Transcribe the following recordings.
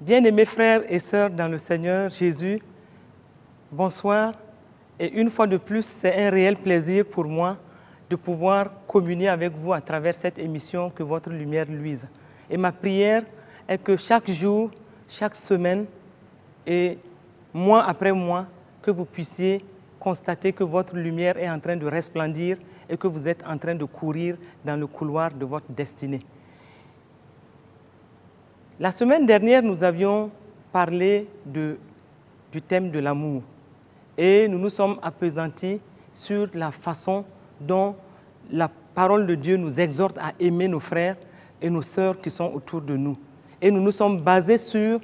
Bien-aimés frères et sœurs dans le Seigneur Jésus, bonsoir. Et une fois de plus, c'est un réel plaisir pour moi de pouvoir communier avec vous à travers cette émission, que votre lumière luise. Et ma prière est que chaque jour, chaque semaine et mois après mois, que vous puissiez constater que votre lumière est en train de resplendir et que vous êtes en train de courir dans le couloir de votre destinée. La semaine dernière, nous avions parlé du thème de l'amour et nous nous sommes appesantis sur la façon dont la parole de Dieu nous exhorte à aimer nos frères et nos sœurs qui sont autour de nous. Et nous nous sommes basés sur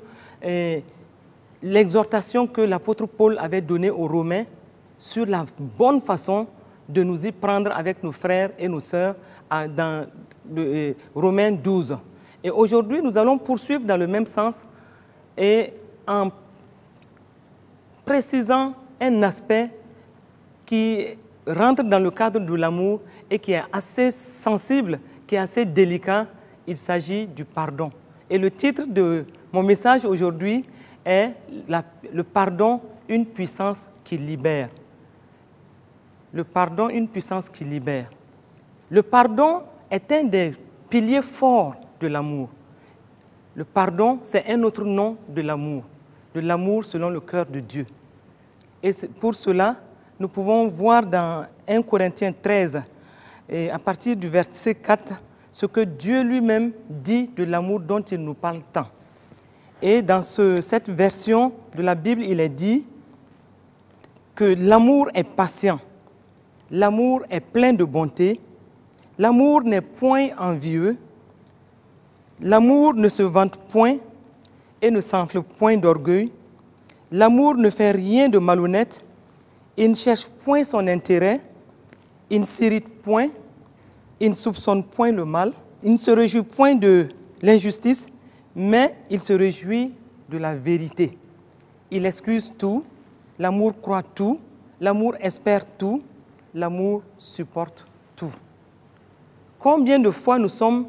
l'exhortation que l'apôtre Paul avait donnée aux Romains sur la bonne façon de nous y prendre avec nos frères et nos sœurs dans Romains 12. Et aujourd'hui, nous allons poursuivre dans le même sens et en précisant un aspect qui rentre dans le cadre de l'amour et qui est assez sensible, qui est assez délicat. Il s'agit du pardon. Et le titre de mon message aujourd'hui est « Le pardon, une puissance qui libère ». Le pardon, une puissance qui libère. Le pardon est un des piliers forts de l'amour. Le pardon, c'est un autre nom de l'amour selon le cœur de Dieu. Et pour cela, nous pouvons voir dans 1 Corinthiens 13, et à partir du verset 4, ce que Dieu lui-même dit de l'amour dont il nous parle tant. Et dans cette version de la Bible, il est dit que l'amour est patient, l'amour est plein de bonté, l'amour n'est point envieux, l'amour ne se vante point et ne s'enfle point d'orgueil. L'amour ne fait rien de malhonnête. Il ne cherche point son intérêt. Il ne s'irrite point. Il ne soupçonne point le mal. Il ne se réjouit point de l'injustice, mais il se réjouit de la vérité. Il excuse tout. L'amour croit tout. L'amour espère tout. L'amour supporte tout. Combien de fois nous sommes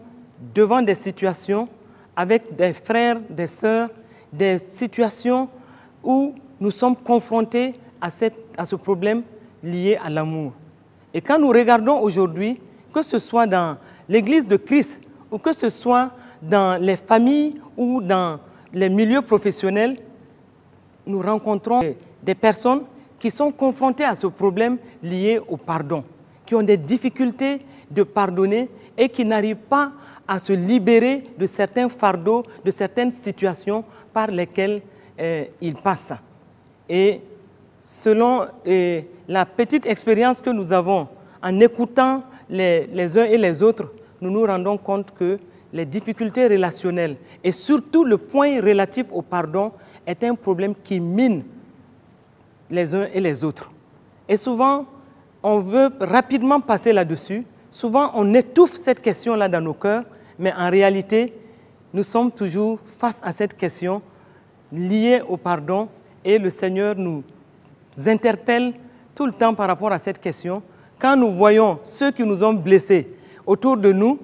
devant des situations avec des frères, des sœurs, des situations où nous sommes confrontés à ce problème lié à l'amour. Et quand nous regardons aujourd'hui, que ce soit dans l'Église de Christ ou que ce soit dans les familles ou dans les milieux professionnels, nous rencontrons des personnes qui sont confrontées à ce problème lié au pardon, qui ont des difficultés de pardonner et qui n'arrivent pas à se libérer de certains fardeaux, de certaines situations par lesquelles ils passent. Et selon la petite expérience que nous avons en écoutant les uns et les autres, nous nous rendons compte que les difficultés relationnelles et surtout le point relatif au pardon est un problème qui mine les uns et les autres. Et souvent, on veut rapidement passer là-dessus. Souvent, on étouffe cette question-là dans nos cœurs, mais en réalité, nous sommes toujours face à cette question liée au pardon et le Seigneur nous interpelle tout le temps par rapport à cette question. Quand nous voyons ceux qui nous ont blessés autour de nous,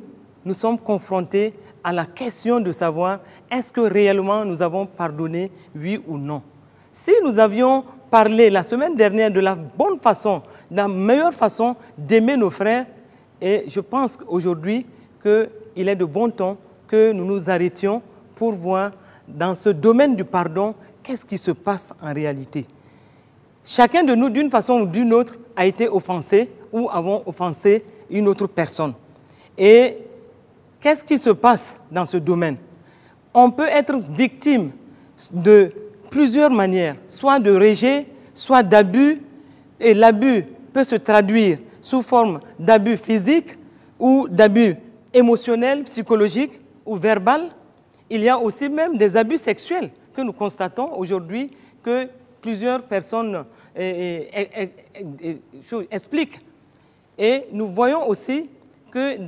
nous sommes confrontés à la question de savoir est-ce que réellement nous avons pardonné, oui ou non. Si nous avions parlé la semaine dernière de la bonne façon, de la meilleure façon d'aimer nos frères, et je pense aujourd'hui qu'il est de bon ton que nous nous arrêtions pour voir dans ce domaine du pardon, qu'est-ce qui se passe en réalité. Chacun de nous, d'une façon ou d'une autre, a été offensé ou avons offensé une autre personne. Et qu'est-ce qui se passe dans ce domaine? On peut être victime de plusieurs manières, soit de rejet, soit d'abus, et l'abus peut se traduire sous forme d'abus physique ou d'abus émotionnel, psychologique ou verbal. Il y a aussi même des abus sexuels que nous constatons aujourd'hui que plusieurs personnes expliquent. Et nous voyons aussi que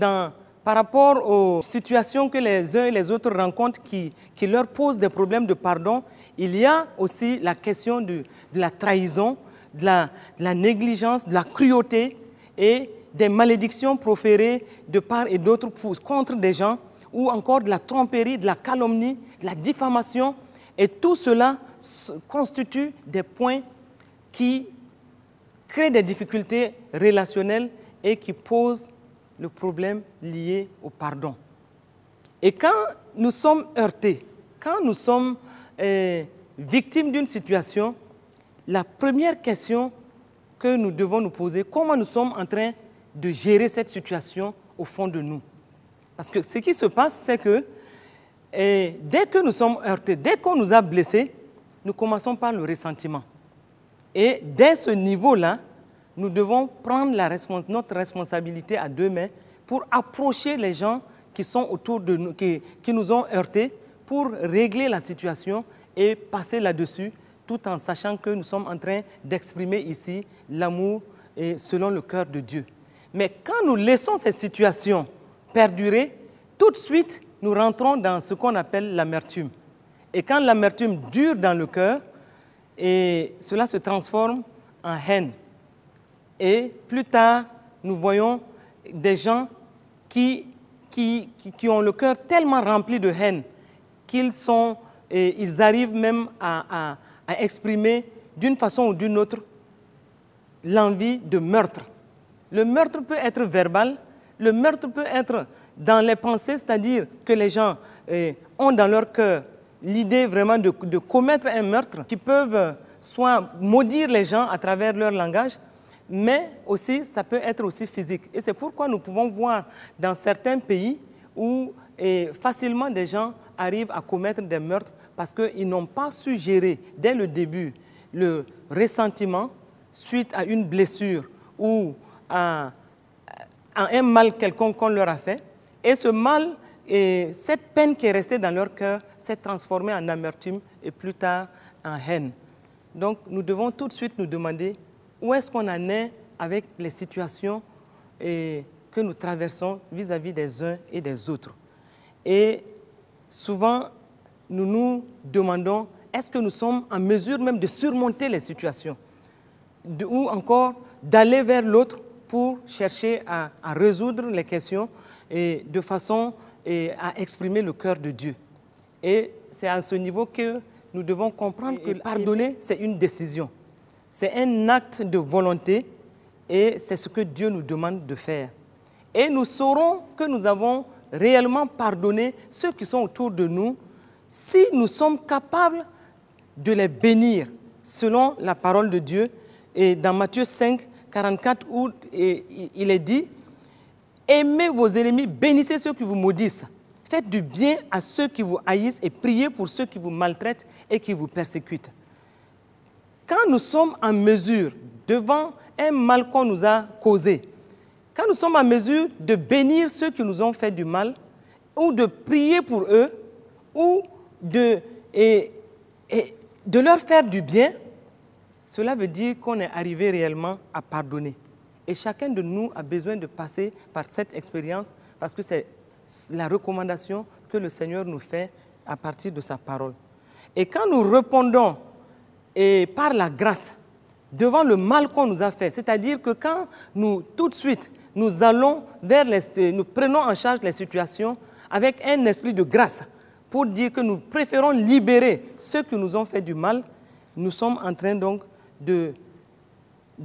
par rapport aux situations que les uns et les autres rencontrent qui leur posent des problèmes de pardon, il y a aussi la question de la trahison, de la négligence, de la cruauté et des malédictions proférées de part et d'autre contre des gens, ou encore de la tromperie, de la calomnie, de la diffamation. Et tout cela constitue des points qui créent des difficultés relationnelles et qui posent le problème lié au pardon. Et quand nous sommes heurtés, quand nous sommes victimes d'une situation, la première question que nous devons nous poser, comment nous sommes en train de gérer cette situation au fond de nous. Parce que ce qui se passe, c'est que dès que nous sommes heurtés, dès qu'on nous a blessés, nous commençons par le ressentiment. Et dès ce niveau-là, nous devons prendre notre responsabilité à deux mains pour approcher les gens qui sont autour de nous, qui nous ont heurtés, pour régler la situation et passer là-dessus, tout en sachant que nous sommes en train d'exprimer ici l'amour selon le cœur de Dieu. Mais quand nous laissons ces situations perdurer, tout de suite, nous rentrons dans ce qu'on appelle l'amertume. Et quand l'amertume dure dans le cœur, cela se transforme en haine. Et plus tard, nous voyons des gens qui ont le cœur tellement rempli de haine qu'ils arrivent même à exprimer d'une façon ou d'une autre l'envie de meurtre. Le meurtre peut être verbal, le meurtre peut être dans les pensées, c'est-à-dire que les gens ont dans leur cœur l'idée vraiment de commettre un meurtre, qui peuvent soit maudire les gens à travers leur langage, mais aussi ça peut être aussi physique. Et c'est pourquoi nous pouvons voir dans certains pays où facilement des gens arrivent à commettre des meurtres parce qu'ils n'ont pas su gérer dès le début le ressentiment suite à une blessure ou à un mal quelconque qu'on leur a fait. Et ce mal, cette peine qui est restée dans leur cœur s'est transformée en amertume et plus tard en haine. Donc nous devons tout de suite nous demander où est-ce qu'on en est avec les situations que nous traversons vis-à-vis des uns et des autres. Et souvent, nous nous demandons, est-ce que nous sommes en mesure même de surmonter les situations ou encore d'aller vers l'autre pour chercher à résoudre les questions de façon à exprimer le cœur de Dieu. Et c'est à ce niveau que nous devons comprendre que pardonner, c'est une décision. C'est un acte de volonté et c'est ce que Dieu nous demande de faire. Et nous saurons que nous avons réellement pardonné ceux qui sont autour de nous si nous sommes capables de les bénir selon la parole de Dieu. Et dans Matthieu 5, 44, où il est dit « Aimez vos ennemis, bénissez ceux qui vous maudissent, faites du bien à ceux qui vous haïssent et priez pour ceux qui vous maltraitent et qui vous persécutent. » Quand nous sommes en mesure, devant un mal qu'on nous a causé, quand nous sommes en mesure de bénir ceux qui nous ont fait du mal, ou de prier pour eux, ou de leur faire du bien, cela veut dire qu'on est arrivé réellement à pardonner. Et chacun de nous a besoin de passer par cette expérience parce que c'est la recommandation que le Seigneur nous fait à partir de sa parole. Et quand nous répondons par la grâce devant le mal qu'on nous a fait, c'est-à-dire que quand nous, tout de suite, nous allons vers nous prenons en charge les situations avec un esprit de grâce pour dire que nous préférons libérer ceux qui nous ont fait du mal, nous sommes en train donc de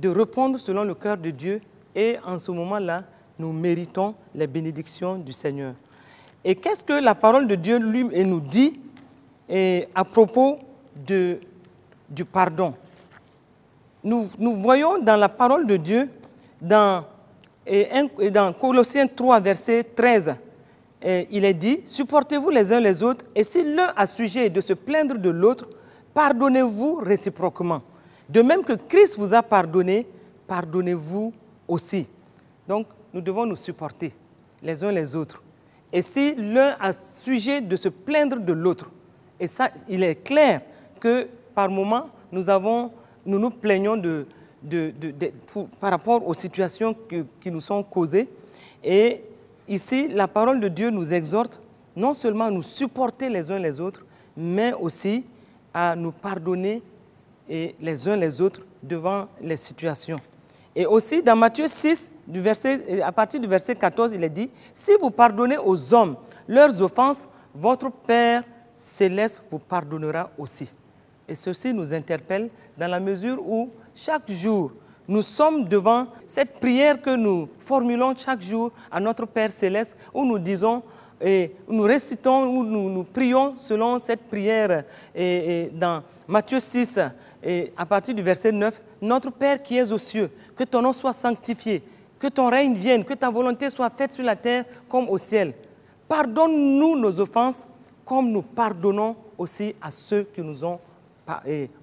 répondre selon le cœur de Dieu et en ce moment-là, nous méritons les bénédictions du Seigneur. Et qu'est-ce que la parole de Dieu lui nous dit à propos du pardon? Nous voyons dans la parole de Dieu, dans Colossiens 3, verset 13, il est dit « Supportez-vous les uns les autres, et si l'un a sujet de se plaindre de l'autre, pardonnez-vous réciproquement. De même que Christ vous a pardonné, pardonnez-vous aussi. » Donc, nous devons nous supporter les uns les autres. Et si l'un a sujet de se plaindre de l'autre, et ça, il est clair que par moments, nous nous plaignons par rapport aux situations qui nous sont causées. Et ici, la parole de Dieu nous exhorte non seulement à nous supporter les uns les autres, mais aussi à nous pardonner les uns les autres devant les situations. Et aussi, dans Matthieu 6, à partir du verset 14, il est dit « Si vous pardonnez aux hommes leurs offenses, votre Père céleste vous pardonnera aussi. Et ceci nous interpelle dans la mesure où chaque jour, nous sommes devant cette prière que nous formulons chaque jour à notre Père Céleste, où nous disons, et nous récitons, où nous prions selon cette prière dans Matthieu 6, et à partir du verset 9, « Notre Père qui es aux cieux, que ton nom soit sanctifié, que ton règne vienne, que ta volonté soit faite sur la terre comme au ciel. Pardonne-nous nos offenses, comme nous pardonnons aussi à ceux qui nous ont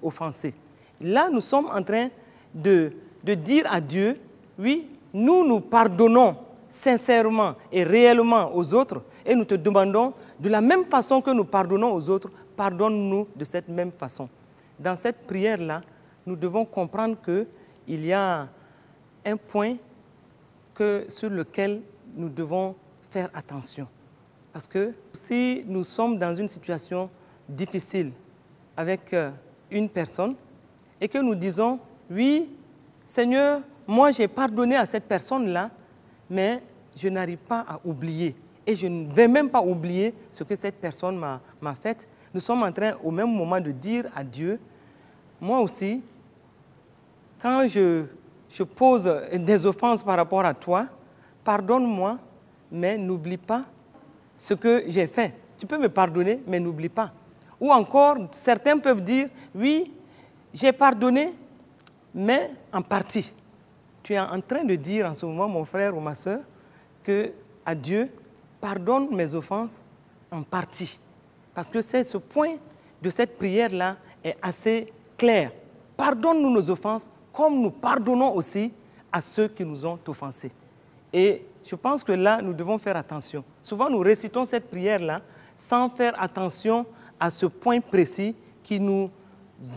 offensés. » Là, nous sommes en train de dire à Dieu, oui, nous pardonnons sincèrement et réellement aux autres, et nous te demandons, de la même façon que nous pardonnons aux autres, pardonne-nous de cette même façon. Dans cette prière-là, nous devons comprendre qu'il y a un point sur lequel nous devons faire attention. Parce que si nous sommes dans une situation difficile avec une personne et que nous disons, oui, Seigneur, moi j'ai pardonné à cette personne-là, mais je n'arrive pas à oublier. Et je ne vais même pas oublier ce que cette personne m'a fait. Nous sommes en train au même moment de dire à Dieu, moi aussi, quand je pose des offenses par rapport à toi, pardonne-moi, mais n'oublie pas ce que j'ai fait. Tu peux me pardonner, mais n'oublie pas. Ou encore, certains peuvent dire, oui, j'ai pardonné, mais en partie. Tu es en train de dire en ce moment, mon frère ou ma soeur, que à Dieu, pardonne mes offenses en partie. Parce que c'est ce point de cette prière-là est assez clair. Pardonne-nous nos offenses, comme nous pardonnons aussi à ceux qui nous ont offensés. Et je pense que là, nous devons faire attention. Souvent, nous récitons cette prière-là sans faire attention à ce point précis qui nous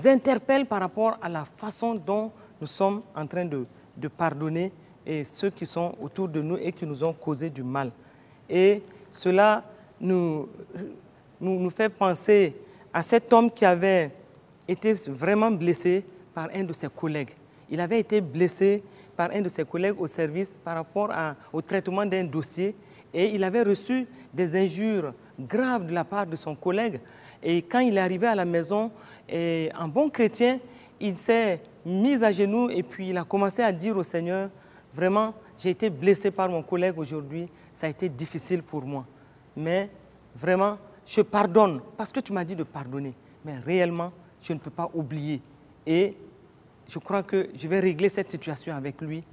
interpelle par rapport à la façon dont nous sommes en train de pardonner et ceux qui sont autour de nous et qui nous ont causé du mal. Et cela nous fait penser à cet homme qui avait été vraiment blessé par un de ses collègues. Il avait été blessé par un de ses collègues au service par rapport au traitement d'un dossier et il avait reçu des injures graves de la part de son collègue. Et quand il est arrivé à la maison, en bon chrétien, il s'est mis à genoux et puis il a commencé à dire au Seigneur, vraiment, j'ai été blessé par mon collègue aujourd'hui, ça a été difficile pour moi. Mais vraiment, je pardonne parce que tu m'as dit de pardonner. Mais réellement, je ne peux pas oublier. Et je crois que je vais régler cette situation avec lui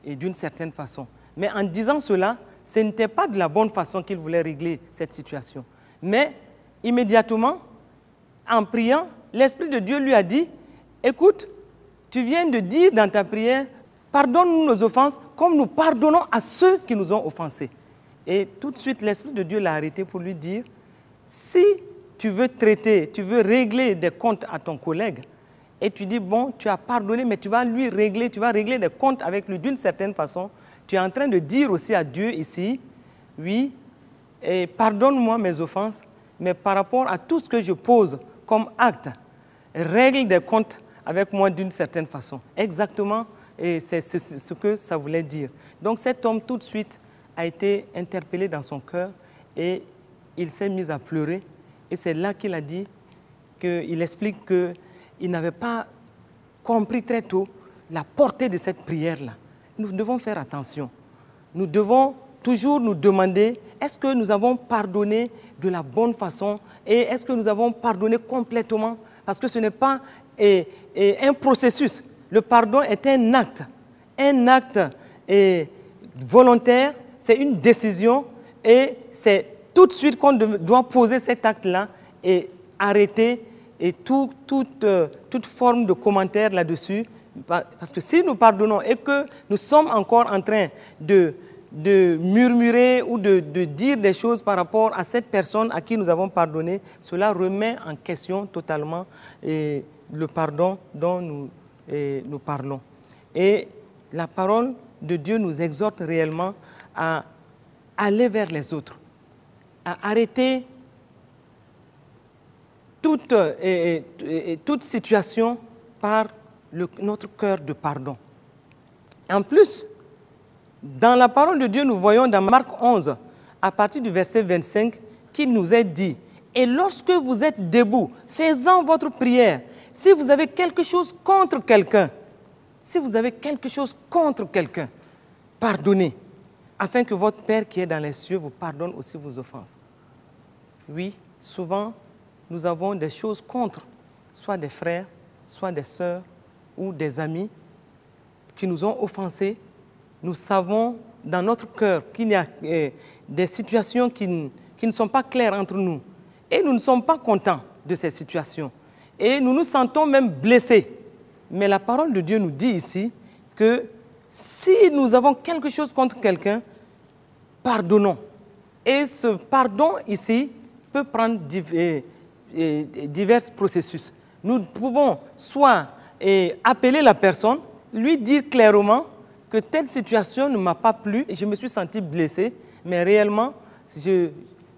et d'une certaine façon. Mais en disant cela, ce n'était pas de la bonne façon qu'il voulait régler cette situation. Mais immédiatement, en priant, l'Esprit de Dieu lui a dit, écoute, tu viens de dire dans ta prière, pardonne-nous nos offenses comme nous pardonnons à ceux qui nous ont offensés. Et tout de suite, l'Esprit de Dieu l'a arrêté pour lui dire, si tu veux traiter, tu veux régler des comptes à ton collègue, et tu dis, bon, tu as pardonné, mais tu vas régler des comptes avec lui d'une certaine façon, tu es en train de dire aussi à Dieu ici, oui, et pardonne-moi mes offenses, mais par rapport à tout ce que je pose comme acte, règle des comptes avec moi d'une certaine façon. Exactement, et c'est ce que ça voulait dire. Donc cet homme tout de suite a été interpellé dans son cœur et il s'est mis à pleurer. Et c'est là qu'il a dit, qu'il explique qu'il n'avait pas compris très tôt la portée de cette prière-là. Nous devons faire attention. Nous devons toujours nous demander, est-ce que nous avons pardonné de la bonne façon et est-ce que nous avons pardonné complètement? Parce que ce n'est pas un processus. Le pardon est un acte volontaire, c'est une décision et c'est tout de suite qu'on doit poser cet acte-là et arrêter et toute forme de commentaire là-dessus. Parce que si nous pardonnons et que nous sommes encore en train de murmurer ou de dire des choses par rapport à cette personne à qui nous avons pardonné, cela remet en question totalement le pardon dont nous parlons. Et la parole de Dieu nous exhorte réellement à aller vers les autres, à arrêter toute situation par notre cœur de pardon. En plus, dans la parole de Dieu, nous voyons dans Marc 11, à partir du verset 25, qu'il nous est dit, « Et lorsque vous êtes debout, faisant votre prière, si vous avez quelque chose contre quelqu'un, pardonnez, afin que votre Père qui est dans les cieux vous pardonne aussi vos offenses. Oui, souvent, nous avons des choses contre, soit des frères, soit des sœurs ou des amis qui nous ont offensés. Nous savons dans notre cœur qu'il y a des situations qui ne sont pas claires entre nous. Et nous ne sommes pas contents de ces situations. Et nous nous sentons même blessés. Mais la parole de Dieu nous dit ici que si nous avons quelque chose contre quelqu'un, pardonnons. Et ce pardon ici peut prendre divers processus. Nous pouvons soit appeler la personne, lui dire clairement que telle situation ne m'a pas plu et je me suis senti blessé, mais réellement,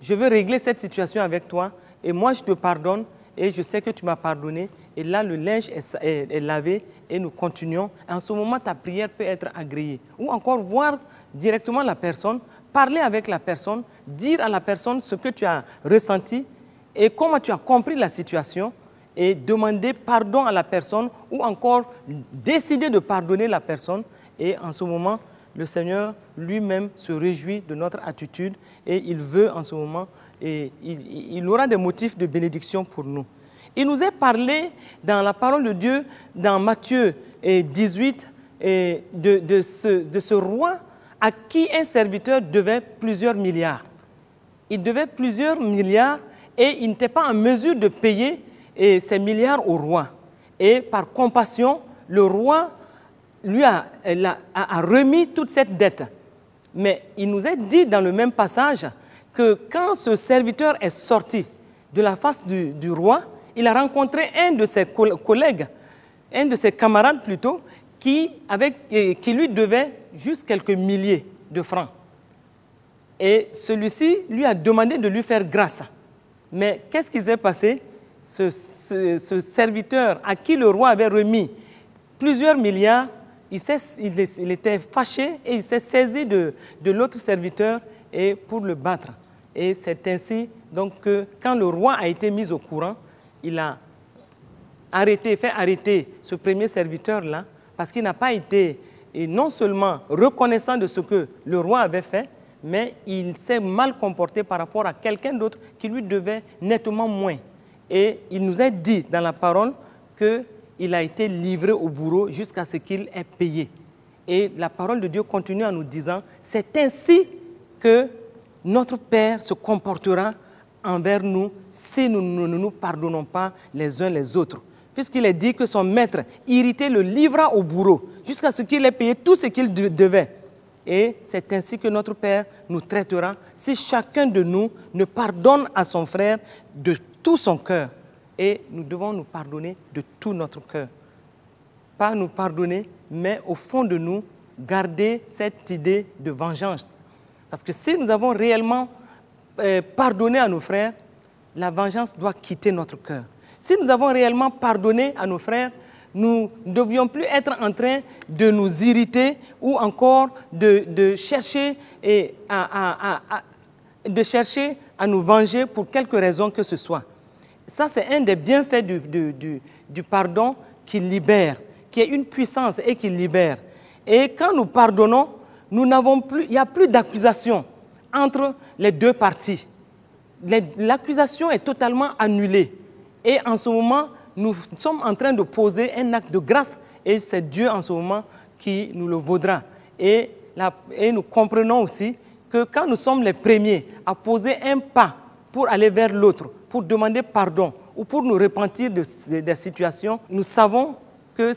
je veux régler cette situation avec toi et moi je te pardonne et je sais que tu m'as pardonné. Et là, le linge est lavé et nous continuons. En ce moment, ta prière peut être agréée. Ou encore voir directement la personne, parler avec la personne, dire à la personne ce que tu as ressenti et comment tu as compris la situation et demander pardon à la personne ou encore décider de pardonner la personne. Et en ce moment, le Seigneur lui-même se réjouit de notre attitude et il veut en ce moment, et il aura des motifs de bénédiction pour nous. Il nous est parlé dans la parole de Dieu, dans Matthieu 18, de ce roi à qui un serviteur devait plusieurs milliards. Il devait plusieurs milliards et il n'était pas en mesure de payer ces milliards au roi. Et par compassion, le roi lui a remis toute cette dette. Mais il nous est dit dans le même passage que quand ce serviteur est sorti de la face du roi, il a rencontré un de ses collègues, un de ses camarades plutôt, qui lui devait juste quelques milliers de francs. Et celui-ci lui a demandé de lui faire grâce. Mais qu'est-ce qui s'est passé? Ce serviteur à qui le roi avait remis plusieurs milliards, il était fâché et il s'est saisi de l'autre serviteur et pour le battre. Et c'est ainsi donc que quand le roi a été mis au courant, il a fait arrêter ce premier serviteur-là parce qu'il n'a pas été non seulement reconnaissant de ce que le roi avait fait, mais il s'est mal comporté par rapport à quelqu'un d'autre qui lui devait nettement moins. Et il nous a dit dans la parole qu'il a été livré au bourreau jusqu'à ce qu'il ait payé. Et la parole de Dieu continue en nous disant, c'est ainsi que notre Père se comportera envers nous si nous ne nous pardonnons pas les uns les autres. Puisqu'il est dit que son maître irrité le livra au bourreau jusqu'à ce qu'il ait payé tout ce qu'il devait. Et c'est ainsi que notre Père nous traitera si chacun de nous ne pardonne à son frère de tout son cœur. Et nous devons nous pardonner de tout notre cœur. Pas nous pardonner, mais au fond de nous, garder cette idée de vengeance. Parce que si nous avons réellement pardonné à nos frères, la vengeance doit quitter notre cœur. Si nous avons réellement pardonné à nos frères, nous ne devions plus être en train de nous irriter ou encore de chercher à nous venger pour quelque raison que ce soit. Ça, c'est un des bienfaits du pardon qui libère, qui est une puissance et qui libère. Et quand nous pardonnons, il n'y a plus d'accusation entre les deux parties. L'accusation est totalement annulée. Et en ce moment, nous sommes en train de poser un acte de grâce et c'est Dieu en ce moment qui nous le vaudra. Et nous comprenons aussi que quand nous sommes les premiers à poser un pas pour aller vers l'autre, pour demander pardon ou pour nous repentir des situations, nous savons que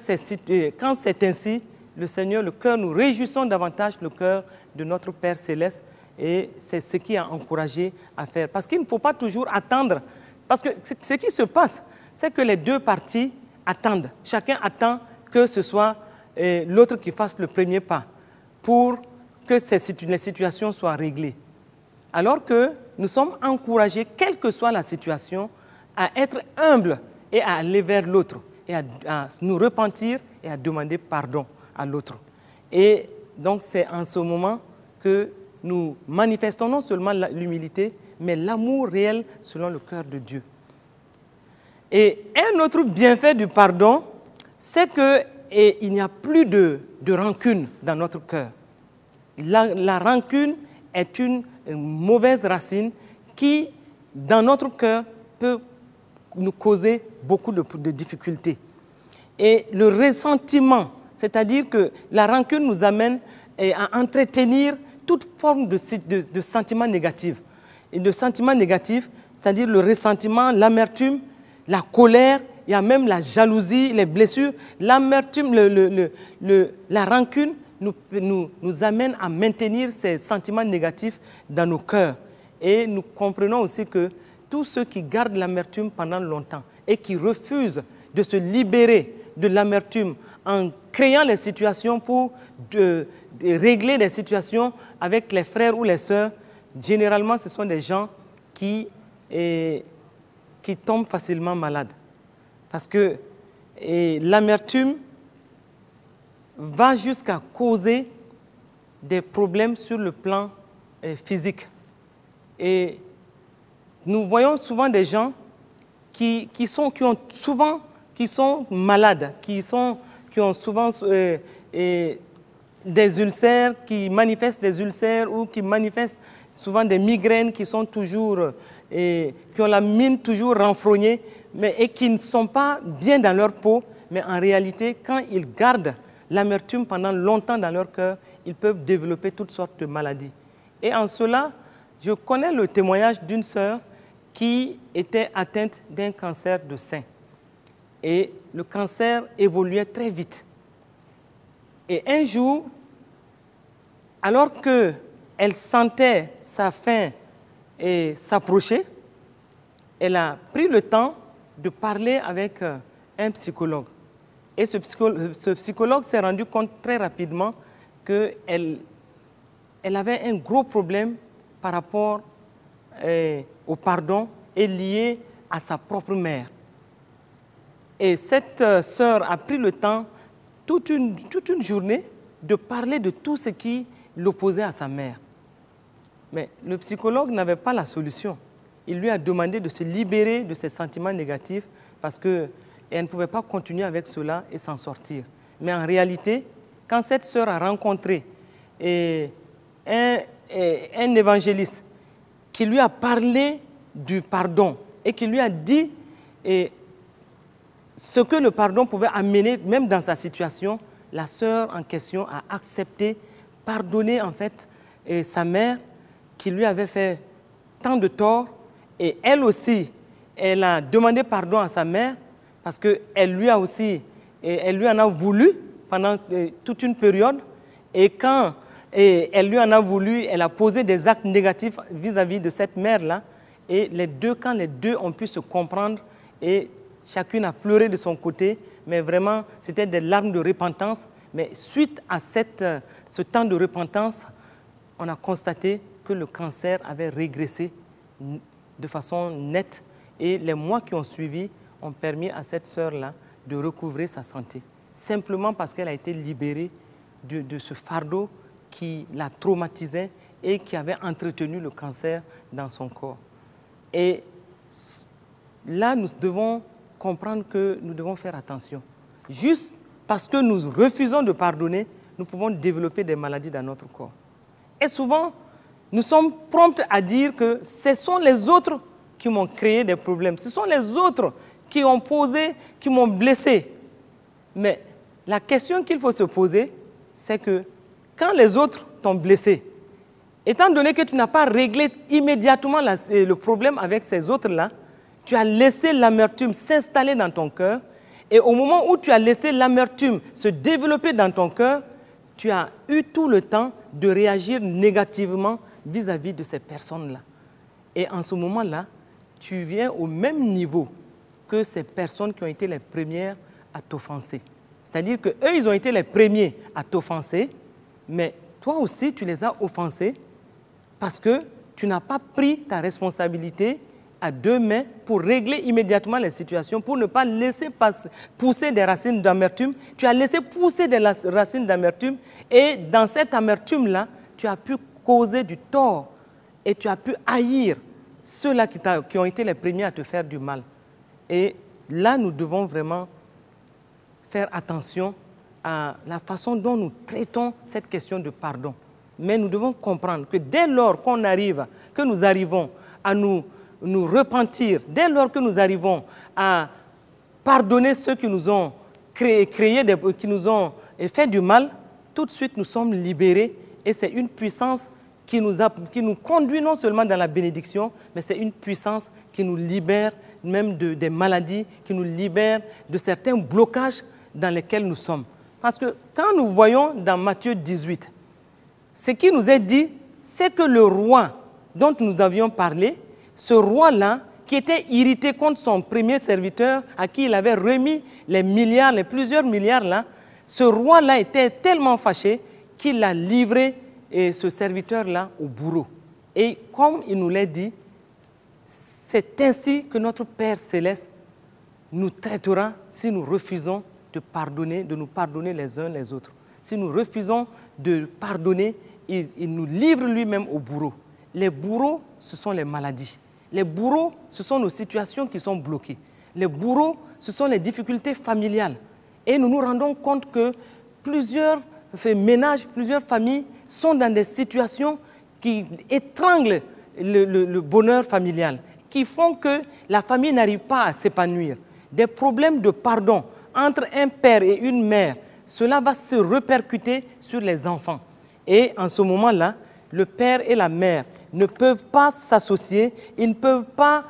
quand c'est ainsi, le Seigneur, nous réjouissons davantage le cœur de notre Père Céleste et c'est ce qui a encouragé à faire. Parce qu'il ne faut pas toujours attendre. Parce que ce qui se passe, c'est que les deux parties attendent. Chacun attend que ce soit l'autre qui fasse le premier pas pour que les situations soient réglées. Alors que nous sommes encouragés, quelle que soit la situation, à être humbles et à aller vers l'autre et à nous repentir et à demander pardon à l'autre. Et donc c'est en ce moment que nous manifestons non seulement l'humilité, mais l'amour réel selon le cœur de Dieu. Et un autre bienfait du pardon, c'est qu'il n'y a plus de rancune dans notre cœur. La rancune est une mauvaise racine qui, dans notre cœur, peut nous causer beaucoup de difficultés. Et le ressentiment, c'est-à-dire que la rancune nous amène à entretenir toute forme de sentiments négatifs. Et de sentiments négatifs, c'est-à-dire le ressentiment, l'amertume, la colère, il y a même la jalousie, les blessures. L'amertume, la rancune nous amène à maintenir ces sentiments négatifs dans nos cœurs. Et nous comprenons aussi que tous ceux qui gardent l'amertume pendant longtemps et qui refusent de se libérer de l'amertume en créant les situations pour de régler les situations avec les frères ou les sœurs, généralement ce sont des gens qui tombent facilement malades. Parce que l'amertume va jusqu'à causer des problèmes sur le plan physique. Et nous voyons souvent des gens qui sont malades, qui ont souvent des ulcères, qui manifestent des ulcères ou qui manifestent souvent des migraines qui sont toujours, qui ont la mine toujours renfrognée, et qui ne sont pas bien dans leur peau, mais en réalité, quand ils gardent l'amertume pendant longtemps dans leur cœur, ils peuvent développer toutes sortes de maladies. Et en cela, je connais le témoignage d'une sœur qui était atteinte d'un cancer de sein. Et le cancer évoluait très vite. Et un jour, alors qu'elle sentait sa fin s'approcher, elle a pris le temps de parler avec un psychologue. Et ce psychologue s'est rendu compte très rapidement qu'elle avait un gros problème par rapport au pardon et lié à sa propre mère. Et cette sœur a pris le temps, toute une journée, de parler de tout ce qui l'opposait à sa mère. Mais le psychologue n'avait pas la solution. Il lui a demandé de se libérer de ses sentiments négatifs parce qu'elle ne pouvait pas continuer avec cela et s'en sortir. Mais en réalité, quand cette sœur a rencontré un évangéliste qui lui a parlé du pardon et qui lui a dit ce que le pardon pouvait amener, même dans sa situation, la sœur en question a accepté, pardonner en fait sa mère qui lui avait fait tant de tort. Et elle aussi, elle a demandé pardon à sa mère parce qu'elle lui en a voulu pendant toute une période. Et quand elle lui en a voulu, elle a posé des actes négatifs vis-à-vis de cette mère-là. Et quand les deux ont pu se comprendre et chacune a pleuré de son côté, mais vraiment, c'était des larmes de repentance. Mais suite à ce temps de repentance, on a constaté que le cancer avait régressé de façon nette. Et les mois qui ont suivi ont permis à cette sœur-là de recouvrer sa santé. Simplement parce qu'elle a été libérée de ce fardeau qui la traumatisait et qui avait entretenu le cancer dans son corps. Et là, nous devons comprendre que nous devons faire attention. Juste parce que nous refusons de pardonner, nous pouvons développer des maladies dans notre corps. Et souvent, nous sommes prompts à dire que ce sont les autres qui m'ont créé des problèmes. Ce sont les autres qui ont posé, qui m'ont blessé. Mais la question qu'il faut se poser, c'est que quand les autres t'ont blessé, étant donné que tu n'as pas réglé immédiatement le problème avec ces autres-là, tu as laissé l'amertume s'installer dans ton cœur. Et au moment où tu as laissé l'amertume se développer dans ton cœur, tu as eu tout le temps de réagir négativement vis-à-vis de ces personnes-là. Et en ce moment-là, tu viens au même niveau que ces personnes qui ont été les premières à t'offenser. C'est-à-dire qu'eux, ils ont été les premiers à t'offenser, mais toi aussi, tu les as offensés parce que tu n'as pas pris ta responsabilité à deux mains pour régler immédiatement les situations, pour ne pas laisser pousser des racines d'amertume. Tu as laissé pousser des racines d'amertume et dans cette amertume-là, tu as pu causé du tort et tu as pu haïr ceux-là qui ont été les premiers à te faire du mal. Et là, nous devons vraiment faire attention à la façon dont nous traitons cette question de pardon. Mais nous devons comprendre que dès lors que nous arrivons à nous repentir, dès lors que nous arrivons à pardonner ceux qui nous ont qui nous ont fait du mal, tout de suite nous sommes libérés et c'est une puissance qui nous conduit non seulement dans la bénédiction, mais c'est une puissance qui nous libère même des maladies, qui nous libère de certains blocages dans lesquels nous sommes. Parce que quand nous voyons dans Matthieu 18, ce qui nous est dit, c'est que le roi dont nous avions parlé, ce roi-là, qui était irrité contre son premier serviteur, à qui il avait remis les plusieurs milliards là, ce roi-là était tellement fâché qu'il a livré ce serviteur-là au bourreau. Et comme il nous l'a dit, c'est ainsi que notre Père Céleste nous traitera si nous refusons de nous pardonner les uns les autres. Si nous refusons de pardonner, il nous livre lui-même au bourreau. Les bourreaux, ce sont les maladies. Les bourreaux, ce sont nos situations qui sont bloquées. Les bourreaux, ce sont les difficultés familiales. Et nous nous rendons compte que plusieurs ménages, plusieurs familles sont dans des situations qui étranglent le bonheur familial, qui font que la famille n'arrive pas à s'épanouir. Des problèmes de pardon entre un père et une mère, cela va se répercuter sur les enfants. Et en ce moment-là, le père et la mère ne peuvent pas s'associer, ils ne peuvent pas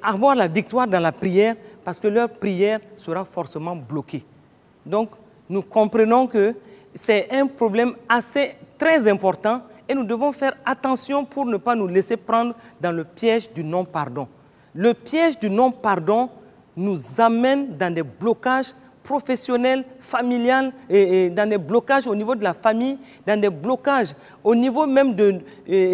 avoir la victoire dans la prière parce que leur prière sera forcément bloquée. Donc, nous comprenons que c'est un problème très important et nous devons faire attention pour ne pas nous laisser prendre dans le piège du non-pardon. Le piège du non-pardon nous amène dans des blocages professionnels, familiales, et dans des blocages au niveau de la famille, dans des blocages au niveau même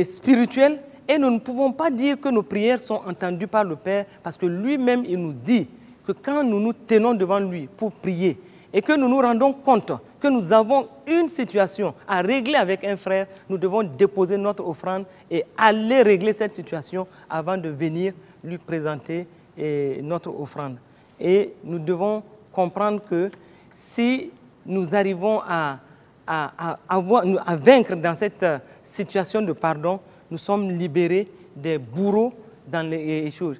spirituel. Et nous ne pouvons pas dire que nos prières sont entendues par le Père parce que lui-même, il nous dit que quand nous nous tenons devant lui pour prier et que nous nous rendons compte que nous avons une situation à régler avec un frère, nous devons déposer notre offrande et aller régler cette situation avant de venir lui présenter notre offrande. Et nous devons comprendre que si nous arrivons à vaincre dans cette situation de pardon, nous sommes libérés des bourreaux dans les choses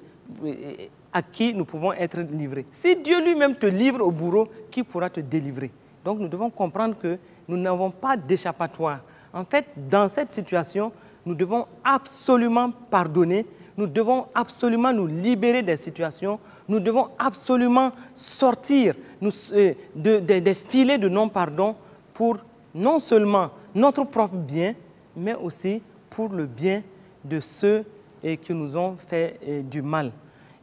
à qui nous pouvons être livrés. Si Dieu lui-même te livre au bourreau, qui pourra te délivrer? Donc nous devons comprendre que nous n'avons pas d'échappatoire. En fait, dans cette situation, nous devons absolument pardonner. Nous devons absolument nous libérer des situations. Nous devons absolument sortir des filets de non-pardon pour non seulement notre propre bien, mais aussi pour le bien de ceux qui nous ont fait du mal.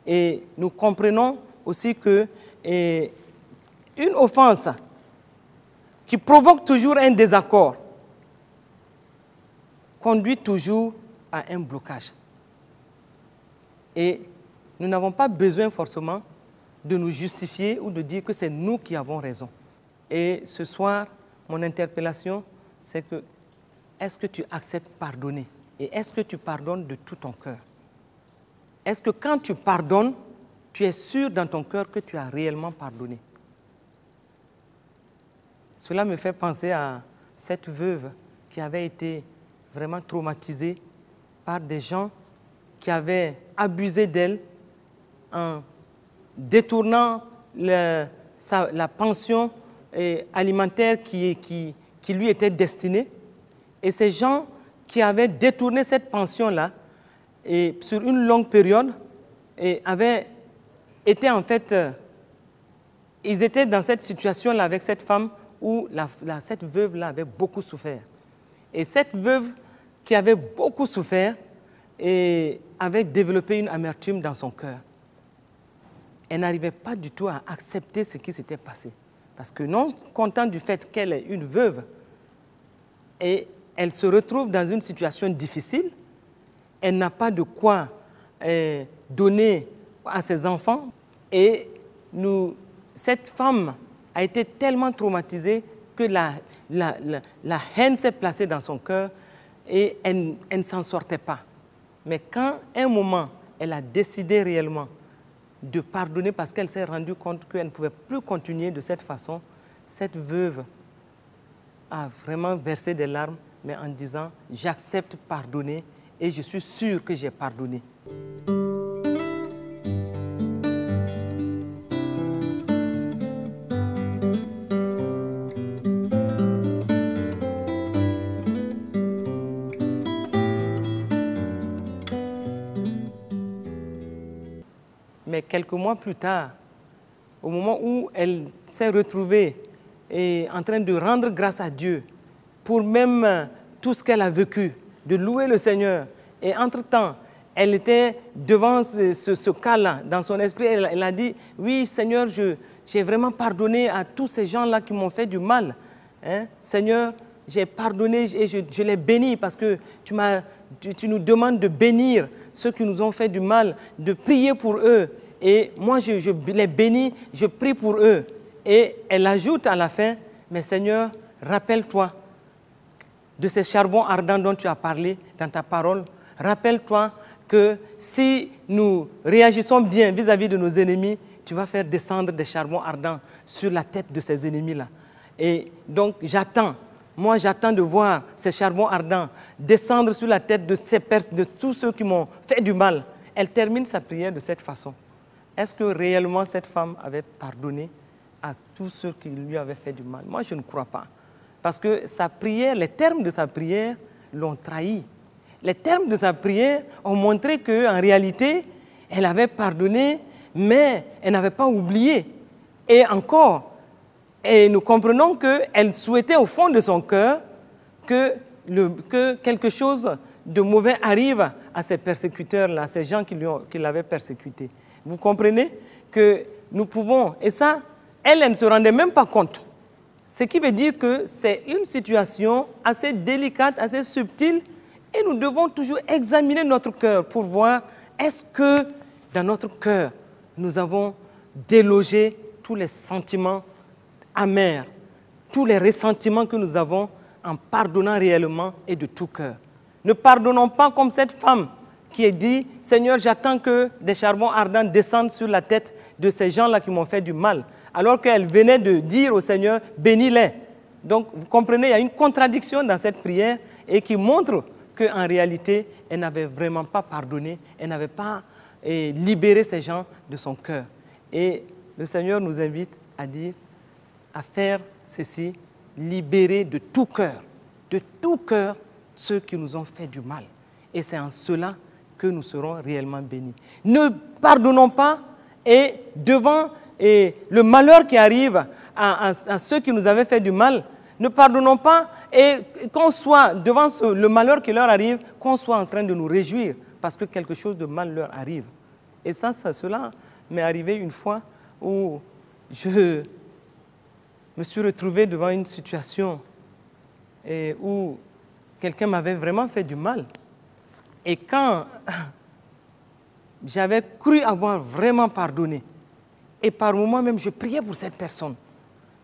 Et nous comprenons aussi que une offense qui provoque toujours un désaccord conduit toujours à un blocage. Et nous n'avons pas besoin forcément de nous justifier ou de dire que c'est nous qui avons raison. Et ce soir, mon interpellation, c'est que est-ce que tu acceptes pardonner? Et est-ce que tu pardonnes de tout ton cœur? Est-ce que quand tu pardonnes, tu es sûr dans ton cœur que tu as réellement pardonné? Cela me fait penser à cette veuve qui avait été vraiment traumatisée par des gens qui avaient abusé d'elle en détournant la pension alimentaire qui lui était destinée. Et ces gens qui avaient détourné cette pension-là et sur une longue période avaient été en fait... ils étaient dans cette situation-là avec cette femme où cette veuve-là avait beaucoup souffert. Et cette veuve qui avait beaucoup souffert avait développé une amertume dans son cœur. Elle n'arrivait pas du tout à accepter ce qui s'était passé. Parce que non contente du fait qu'elle est une veuve, et elle se retrouve dans une situation difficile, elle n'a pas de quoi donner à ses enfants. Et cette femme a été tellement traumatisée que la haine s'est placée dans son cœur. et elle ne s'en sortait pas. Mais quand, à un moment, elle a décidé réellement de pardonner parce qu'elle s'est rendue compte qu'elle ne pouvait plus continuer de cette façon, cette veuve a vraiment versé des larmes, mais en disant « J'accepte pardonner et je suis sûre que j'ai pardonné ». Mais quelques mois plus tard, au moment où elle s'est retrouvée en train de rendre grâce à Dieu pour même tout ce qu'elle a vécu, de louer le Seigneur, et entre-temps, elle était devant ce cas-là, dans son esprit, elle a dit, oui Seigneur, j'ai vraiment pardonné à tous ces gens-là qui m'ont fait du mal. Hein? Seigneur, j'ai pardonné et je les bénis parce que tu nous demandes de bénir ceux qui nous ont fait du mal, de prier pour eux. Et moi, je les bénis, je prie pour eux. Et elle ajoute à la fin, mais Seigneur, rappelle-toi de ces charbons ardents dont tu as parlé dans ta parole. Rappelle-toi que si nous réagissons bien vis-à-vis de nos ennemis, tu vas faire descendre des charbons ardents sur la tête de ces ennemis-là. Et donc, j'attends de voir ces charbons ardents descendre sur la tête de tous ceux qui m'ont fait du mal. Elle termine sa prière de cette façon. Est-ce que réellement cette femme avait pardonné à tous ceux qui lui avaient fait du mal? Moi, je ne crois pas. Parce que sa prière, les termes de sa prière l'ont trahi. Les termes de sa prière ont montré qu'en réalité, elle avait pardonné, mais elle n'avait pas oublié. Et encore, nous comprenons qu'elle souhaitait au fond de son cœur que quelque chose de mauvais arrive à ces persécuteurs-là, à ces gens qui l'avaient persécuté. Vous comprenez que nous pouvons, et ça, elle ne se rendait même pas compte. Ce qui veut dire que c'est une situation assez délicate, assez subtile, et nous devons toujours examiner notre cœur pour voir est-ce que dans notre cœur, nous avons délogé tous les sentiments amers, tous les ressentiments que nous avons en pardonnant réellement et de tout cœur. Ne pardonnons pas comme cette femme qui a dit « Seigneur, j'attends que des charbons ardents descendent sur la tête de ces gens-là qui m'ont fait du mal », alors qu'elle venait de dire au Seigneur « Bénis-les ». Donc, vous comprenez, il y a une contradiction dans cette prière et qui montre qu'en réalité, elle n'avait vraiment pas pardonné, elle n'avait pas libéré ces gens de son cœur. Et le Seigneur nous invite à dire, à faire ceci, libérer de tout cœur ceux qui nous ont fait du mal. Et c'est en cela que nous serons réellement bénis. Ne pardonnons pas et devant le malheur qui arrive à ceux qui nous avaient fait du mal, ne pardonnons pas et qu'on soit devant le malheur qui leur arrive, qu'on soit en train de nous réjouir parce que quelque chose de mal leur arrive. Et cela m'est arrivé une fois où je me suis retrouvé devant une situation où quelqu'un m'avait vraiment fait du mal. Et quand j'avais cru avoir vraiment pardonné, et par moments même, je priais pour cette personne.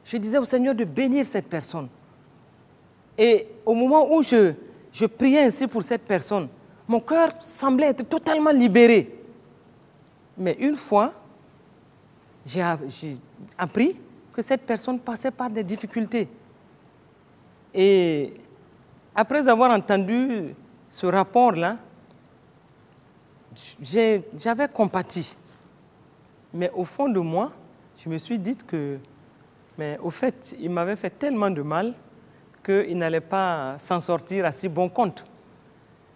Je disais au Seigneur de bénir cette personne. Et au moment où je priais ainsi pour cette personne, mon cœur semblait être totalement libéré. Mais une fois, j'ai appris que cette personne passait par des difficultés. Et après avoir entendu ce rapport-là, j'avais compati. Mais au fond de moi, je me suis dit que, mais au fait, il m'avait fait tellement de mal qu'il n'allait pas s'en sortir à si bon compte.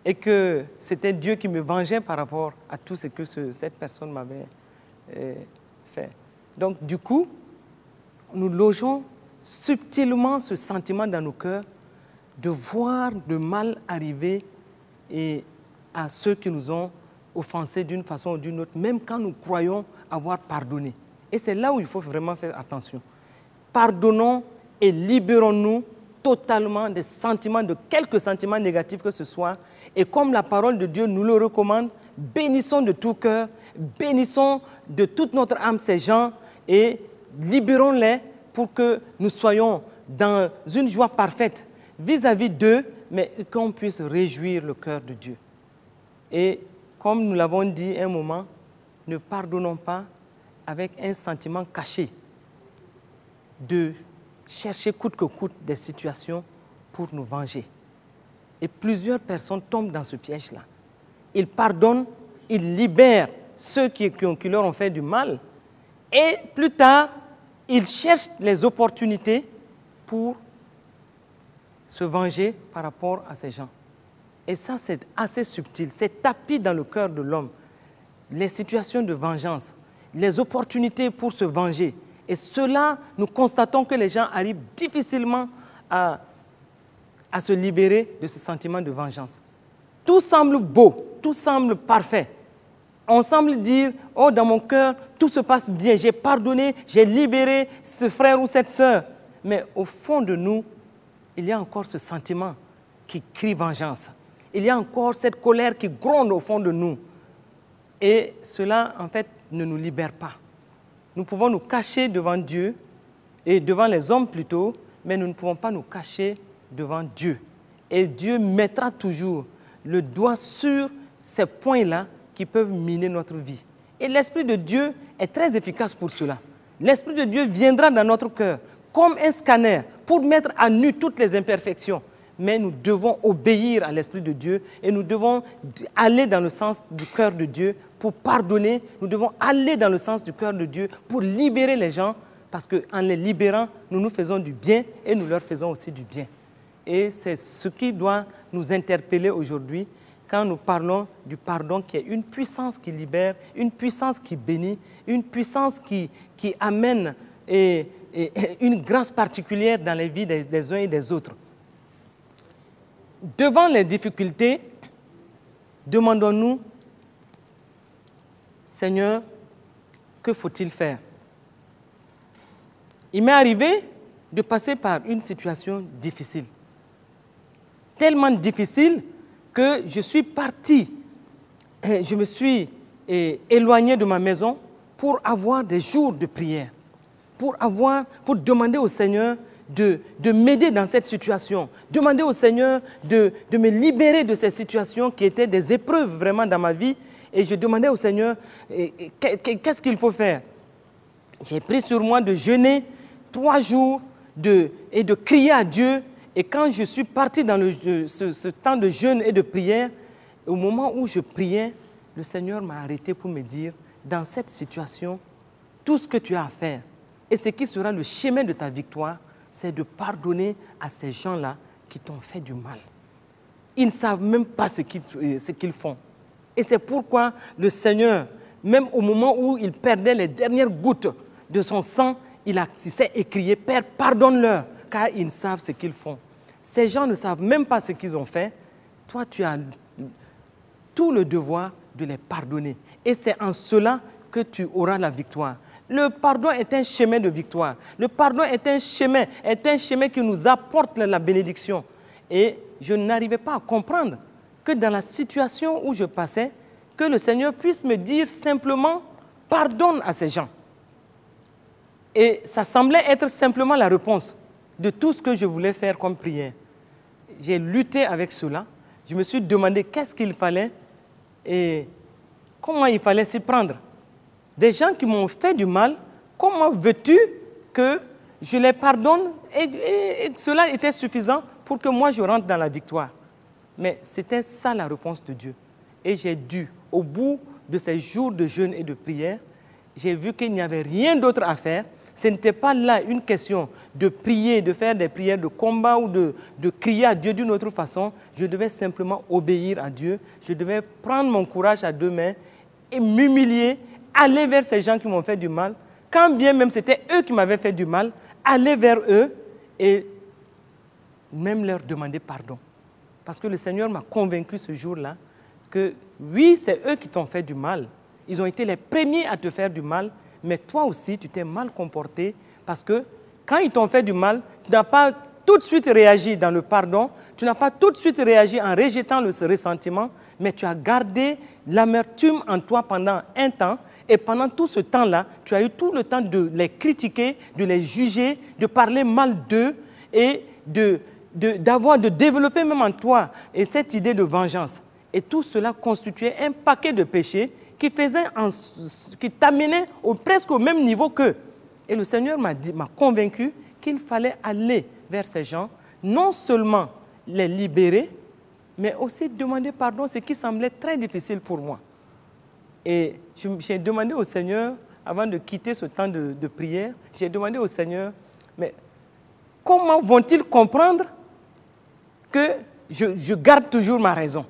Et que c'était Dieu qui me vengeait par rapport à tout ce que cette personne m'avait fait. Donc, du coup, nous logeons subtilement ce sentiment dans nos cœurs de voir le mal arriver à ceux qui nous ont offensés d'une façon ou d'une autre, même quand nous croyons avoir pardonné. Et c'est là où il faut vraiment faire attention. Pardonnons et libérons-nous totalement des sentiments, de quelques sentiments négatifs que ce soit. Et comme la parole de Dieu nous le recommande, bénissons de tout cœur, bénissons de toute notre âme ces gens et libérons-les pour que nous soyons dans une joie parfaite vis-à-vis d'eux, mais qu'on puisse réjouir le cœur de Dieu. Et comme nous l'avons dit un moment, ne pardonnons pas avec un sentiment caché de chercher coûte que coûte des situations pour nous venger. Et plusieurs personnes tombent dans ce piège-là. Ils pardonnent, ils libèrent ceux qui leur ont fait du mal, et plus tard, ils cherchent les opportunités pour se venger par rapport à ces gens. Et ça, c'est assez subtil, c'est tapis dans le cœur de l'homme. Les situations de vengeance, les opportunités pour se venger. Et cela, nous constatons que les gens arrivent difficilement à se libérer de ce sentiment de vengeance. Tout semble beau, tout semble parfait. On semble dire, oh, dans mon cœur, tout se passe bien, j'ai pardonné, j'ai libéré ce frère ou cette sœur. Mais au fond de nous, il y a encore ce sentiment qui crie vengeance. Il y a encore cette colère qui gronde au fond de nous. Et cela, en fait, ne nous libère pas. Nous pouvons nous cacher devant Dieu, et devant les hommes plutôt, mais nous ne pouvons pas nous cacher devant Dieu. Et Dieu mettra toujours le doigt sur ces points-là qui peuvent miner notre vie. Et l'Esprit de Dieu est très efficace pour cela. L'Esprit de Dieu viendra dans notre cœur comme un scanner pour mettre à nu toutes les imperfections. Mais nous devons obéir à l'Esprit de Dieu et nous devons aller dans le sens du cœur de Dieu pour pardonner. Nous devons aller dans le sens du cœur de Dieu pour libérer les gens, parce qu'en les libérant, nous nous faisons du bien et nous leur faisons aussi du bien. Et c'est ce qui doit nous interpeller aujourd'hui quand nous parlons du pardon, qui est une puissance qui libère, une puissance qui bénit, une puissance qui amène une grâce particulière dans les vies des uns et des autres. Devant les difficultés, demandons-nous, Seigneur, que faut-il faire? Il m'est arrivé de passer par une situation difficile. Tellement difficile que je suis parti, je me suis éloigné de ma maison pour avoir des jours de prière, pour demander au Seigneur de m'aider dans cette situation, demander au Seigneur de me libérer de ces situations qui étaient des épreuves vraiment dans ma vie. Et je demandais au Seigneur, qu'est-ce qu'il faut faire? J'ai pris sur moi de jeûner 3 jours et de crier à Dieu. Et quand je suis parti dans ce temps de jeûne et de prière, au moment où je priais, le Seigneur m'a arrêté pour me dire, dans cette situation, tout ce que tu as à faire, et ce qui sera le chemin de ta victoire, c'est de pardonner à ces gens-là qui t'ont fait du mal. Ils ne savent même pas ce qu'ils font. Et c'est pourquoi le Seigneur, même au moment où il perdait les dernières gouttes de son sang, il s'est écrié, Père, pardonne-leur, car ils ne savent ce qu'ils font. Ces gens ne savent même pas ce qu'ils ont fait. Toi, tu as tout le devoir de les pardonner. Et c'est en cela que tu auras la victoire. Le pardon est un chemin de victoire. Le pardon est un chemin qui nous apporte la bénédiction. Et je n'arrivais pas à comprendre que dans la situation où je passais, que le Seigneur puisse me dire simplement, pardonne à ces gens. Et ça semblait être simplement la réponse de tout ce que je voulais faire comme prière. J'ai lutté avec cela. Je me suis demandé qu'est-ce qu'il fallait et comment il fallait s'y prendre. Des gens qui m'ont fait du mal, comment veux-tu que je les pardonne? Et cela était suffisant pour que moi je rentre dans la victoire. Mais c'était ça la réponse de Dieu. Et j'ai dû, au bout de ces jours de jeûne et de prière, j'ai vu qu'il n'y avait rien d'autre à faire. Ce n'était pas là une question de prier, de faire des prières de combat ou de crier à Dieu d'une autre façon. Je devais simplement obéir à Dieu. Je devais prendre mon courage à 2 mains et m'humilier, aller vers ces gens qui m'ont fait du mal. Quand bien même c'était eux qui m'avaient fait du mal, aller vers eux et même leur demander pardon. Parce que le Seigneur m'a convaincu ce jour-là que oui, c'est eux qui t'ont fait du mal. Ils ont été les premiers à te faire du mal, mais toi aussi, tu t'es mal comporté parce que quand ils t'ont fait du mal, tu n'as pas tout de suite réagi dans le pardon, tu n'as pas tout de suite réagi en rejetant le ressentiment, mais tu as gardé l'amertume en toi pendant un temps et pendant tout ce temps-là, tu as eu tout le temps de les critiquer, de les juger, de parler mal d'eux et de de développer même en toi et cette idée de vengeance. Et tout cela constituait un paquet de péchés qui t'amenait presque au même niveau qu'eux. Et le Seigneur m'a convaincu qu'il fallait aller vers ces gens, non seulement les libérer, mais aussi demander pardon, ce qui semblait très difficile pour moi. Et j'ai demandé au Seigneur, avant de quitter ce temps de prière, j'ai demandé au Seigneur, mais comment vont-ils comprendre que je garde toujours ma raison?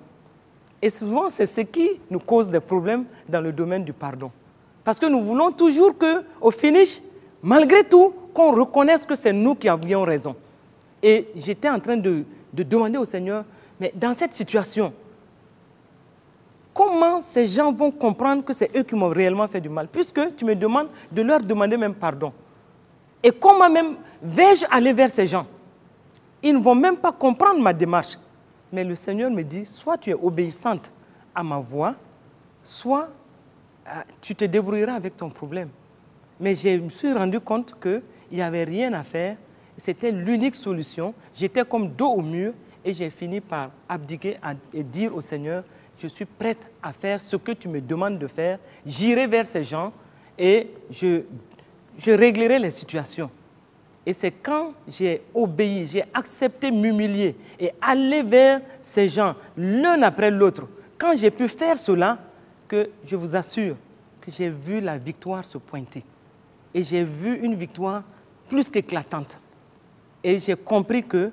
Et souvent, c'est ce qui nous cause des problèmes dans le domaine du pardon. Parce que nous voulons toujours qu'au finish, malgré tout, qu'on reconnaisse que c'est nous qui avions raison. Et j'étais en train de demander au Seigneur, mais dans cette situation, comment ces gens vont comprendre que c'est eux qui m'ont réellement fait du mal? Puisque tu me demandes de leur demander même pardon. Et comment même vais-je aller vers ces gens? Ils ne vont même pas comprendre ma démarche. Mais le Seigneur me dit, soit tu es obéissante à ma voix, soit tu te débrouilleras avec ton problème. Mais je me suis rendu compte qu'il n'y avait rien à faire. C'était l'unique solution. J'étais comme dos au mur et j'ai fini par abdiquer et dire au Seigneur, je suis prête à faire ce que tu me demandes de faire. J'irai vers ces gens et je réglerai les situations. Et c'est quand j'ai obéi, j'ai accepté m'humilier et aller vers ces gens, l'un après l'autre, quand j'ai pu faire cela, que je vous assure que j'ai vu la victoire se pointer. Et j'ai vu une victoire plus qu'éclatante. Et j'ai compris que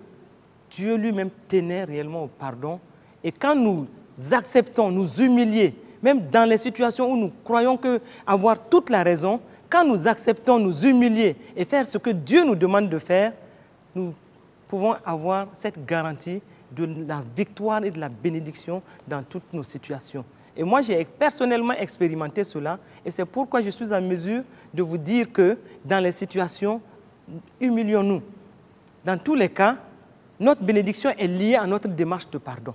Dieu lui-même tenait réellement au pardon. Et quand nous acceptons, nous humilier, même dans les situations où nous croyons avoir toute la raison, quand nous acceptons nous humilier et faire ce que Dieu nous demande de faire, nous pouvons avoir cette garantie de la victoire et de la bénédiction dans toutes nos situations. Et moi, j'ai personnellement expérimenté cela et c'est pourquoi je suis en mesure de vous dire que dans les situations, humilions-nous. Dans tous les cas, notre bénédiction est liée à notre démarche de pardon.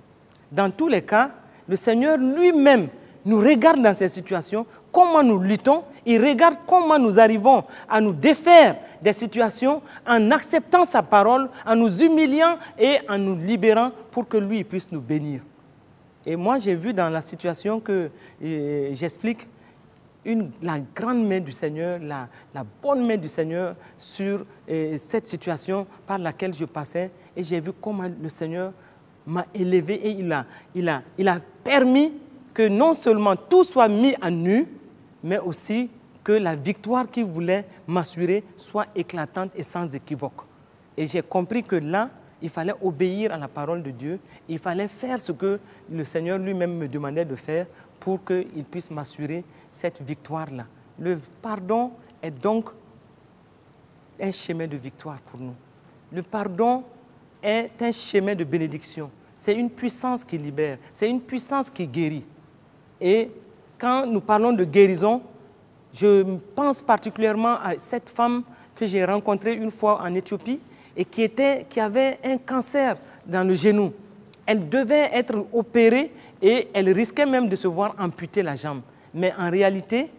Dans tous les cas, le Seigneur lui-même nous regarde dans ces situations, comment nous luttons, il regarde comment nous arrivons à nous défaire des situations en acceptant sa parole, en nous humiliant et en nous libérant pour que lui puisse nous bénir. Et moi, j'ai vu dans la situation que j'explique la grande main du Seigneur, la bonne main du Seigneur sur cette situation par laquelle je passais. Et j'ai vu comment le Seigneur m'a élevé et il a permis que non seulement tout soit mis à nu, mais aussi que la victoire qu'il voulait m'assurer soit éclatante et sans équivoque. Et j'ai compris que là, il fallait obéir à la parole de Dieu, il fallait faire ce que le Seigneur lui-même me demandait de faire pour qu'il puisse m'assurer cette victoire-là. Le pardon est donc un chemin de victoire pour nous. Le pardon est un chemin de bénédiction. C'est une puissance qui libère, c'est une puissance qui guérit. Et quand nous parlons de guérison, je pense particulièrement à cette femme que j'ai rencontrée une fois en Éthiopie et qui avait un cancer dans le genou. Elle devait être opérée et elle risquait même de se voir amputer la jambe. Mais en réalité,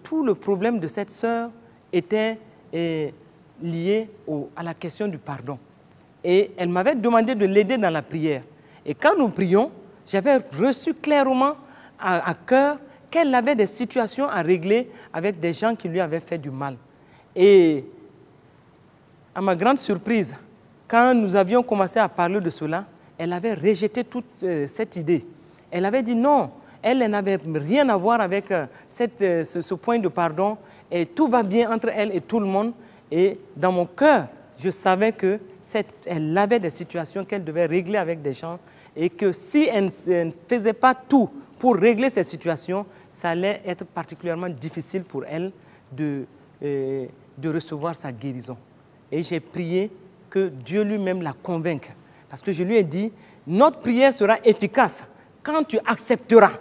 tout le problème de cette sœur était lié à la question du pardon. Et elle m'avait demandé de l'aider dans la prière. Et quand nous prions, j'avais reçu clairement à cœur qu'elle avait des situations à régler avec des gens qui lui avaient fait du mal. Et à ma grande surprise, quand nous avions commencé à parler de cela, elle avait rejeté toute cette idée. Elle avait dit non, elle n'avait rien à voir avec ce point de pardon et tout va bien entre elle et tout le monde. Et dans mon cœur, je savais qu'elle avait des situations qu'elle devait régler avec des gens et que si elle ne faisait pas tout pour régler ces situations, ça allait être particulièrement difficile pour elle de recevoir sa guérison. Et j'ai prié que Dieu lui-même la convainque. Parce que je lui ai dit, notre prière sera efficace quand tu accepteras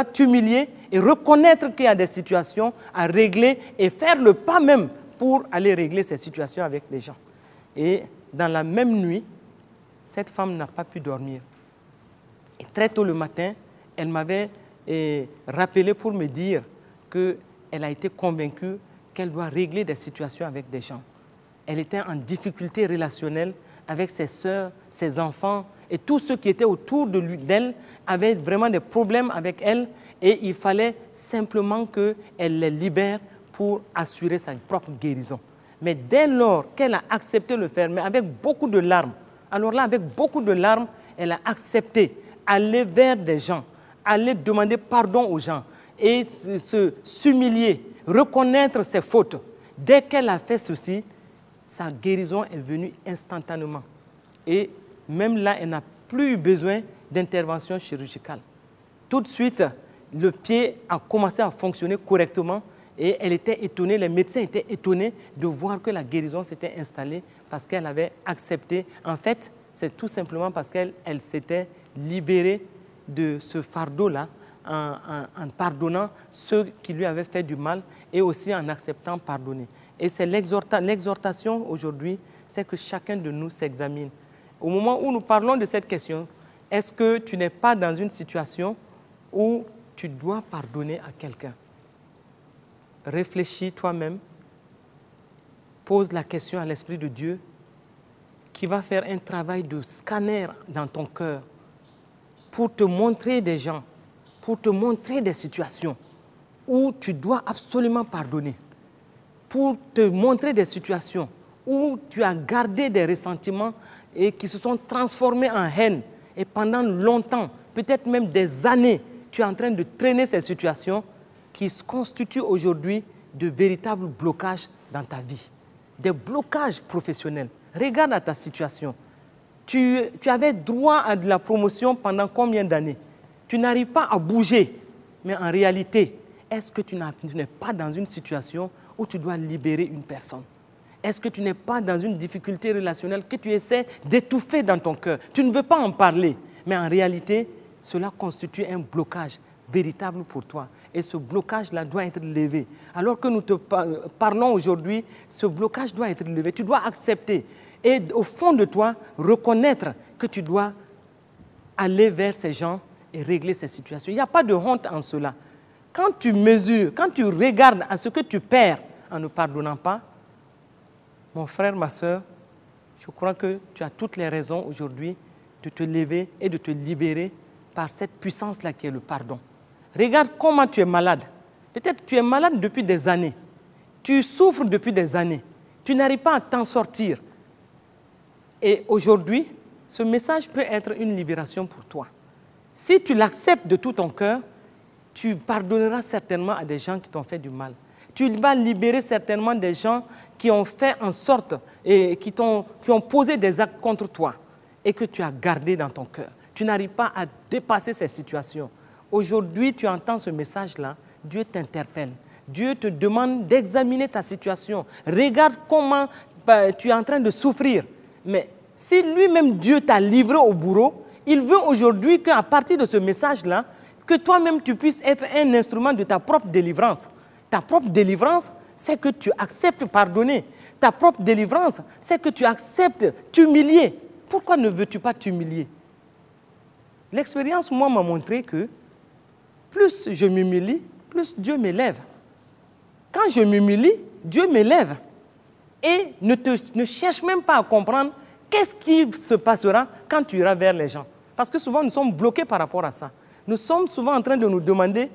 t'humilier et reconnaître qu'il y a des situations à régler et faire le pas même pour aller régler ces situations avec les gens. Et dans la même nuit, cette femme n'a pas pu dormir. Et très tôt le matin, elle m'avait rappelé pour me dire qu'elle a été convaincue qu'elle doit régler des situations avec des gens. elle était en difficulté relationnelle avec ses sœurs, ses enfants, et tous ceux qui étaient autour d'elle avaient vraiment des problèmes avec elle, et il fallait simplement qu'elle les libère pour assurer sa propre guérison. Mais dès lors qu'elle a accepté le faire, mais avec beaucoup de larmes, alors là, avec beaucoup de larmes, elle a accepté aller vers des gens, aller demander pardon aux gens et s'humilier, reconnaître ses fautes. Dès qu'elle a fait ceci, sa guérison est venue instantanément. Et même là, elle n'a plus eu besoin d'intervention chirurgicale. Tout de suite, le pied a commencé à fonctionner correctement et elle était étonnée, les médecins étaient étonnés de voir que la guérison s'était installée parce qu'elle avait accepté. En fait, c'est tout simplement parce qu'elle s'était libérée de ce fardeau-là en pardonnant ceux qui lui avaient fait du mal et aussi en acceptant pardonner. Et c'est l'exhortation aujourd'hui, c'est que chacun de nous s'examine. Au moment où nous parlons de cette question, est-ce que tu n'es pas dans une situation où tu dois pardonner à quelqu'un? Réfléchis toi-même, pose la question à l'Esprit de Dieu qui va faire un travail de scanner dans ton cœur pour te montrer des gens, pour te montrer des situations où tu dois absolument pardonner, pour te montrer des situations où tu as gardé des ressentiments et qui se sont transformés en haine. Et pendant longtemps, peut-être même des années, tu es en train de traîner ces situations qui se constituent aujourd'hui de véritables blocages dans ta vie. Des blocages professionnels. Regarde à ta situation. Tu avais droit à de la promotion pendant combien d'années? Tu n'arrives pas à bouger. Mais en réalité, est-ce que tu n'es pas dans une situation où tu dois libérer une personne? Est-ce que tu n'es pas dans une difficulté relationnelle que tu essaies d'étouffer dans ton cœur? Tu ne veux pas en parler, mais en réalité, cela constitue un blocage véritable pour toi. Et ce blocage-là doit être levé. Alors que nous te parlons aujourd'hui, ce blocage doit être levé. Tu dois accepter et au fond de toi, reconnaître que tu dois aller vers ces gens et régler ces situations. Il n'y a pas de honte en cela. Quand tu mesures, quand tu regardes à ce que tu perds en ne pardonnant pas, mon frère, ma soeur, je crois que tu as toutes les raisons aujourd'hui de te lever et de te libérer par cette puissance-là qui est le pardon. Regarde comment tu es malade. Peut-être que tu es malade depuis des années. Tu souffres depuis des années. Tu n'arrives pas à t'en sortir. Et aujourd'hui, ce message peut être une libération pour toi. Si tu l'acceptes de tout ton cœur, tu pardonneras certainement à des gens qui t'ont fait du mal. Tu vas libérer certainement des gens qui ont fait en sorte et qui ont posé des actes contre toi et que tu as gardé dans ton cœur. Tu n'arrives pas à dépasser ces situations. Aujourd'hui, tu entends ce message-là, Dieu t'interpelle. Dieu te demande d'examiner ta situation. Regarde comment tu es en train de souffrir. Mais si lui-même Dieu t'a livré au bourreau, il veut aujourd'hui qu'à partir de ce message-là, que toi-même tu puisses être un instrument de ta propre délivrance. Ta propre délivrance, c'est que tu acceptes pardonner. Ta propre délivrance, c'est que tu acceptes t'humilier. Pourquoi ne veux-tu pas t'humilier? L'expérience, moi, m'a montré que plus je m'humilie, plus Dieu m'élève. Quand je m'humilie, Dieu m'élève. Et ne cherche même pas à comprendre qu'est-ce qui se passera quand tu iras vers les gens. Parce que souvent, nous sommes bloqués par rapport à ça. Nous sommes souvent en train de nous demander,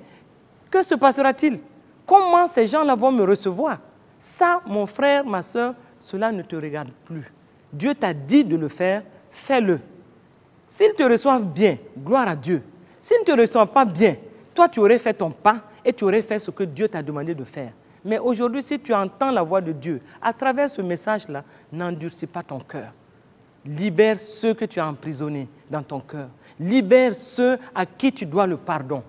que se passera-t-il? Comment ces gens-là vont me recevoir? Ça, mon frère, ma soeur, cela ne te regarde plus. Dieu t'a dit de le faire, fais-le. S'ils te reçoivent bien, gloire à Dieu. S'ils ne te reçoivent pas bien, toi, tu aurais fait ton pas et tu aurais fait ce que Dieu t'a demandé de faire. Mais aujourd'hui, si tu entends la voix de Dieu, à travers ce message-là, n'endurcis pas ton cœur. Libère ceux que tu as emprisonnés dans ton cœur. Libère ceux à qui tu dois le pardon.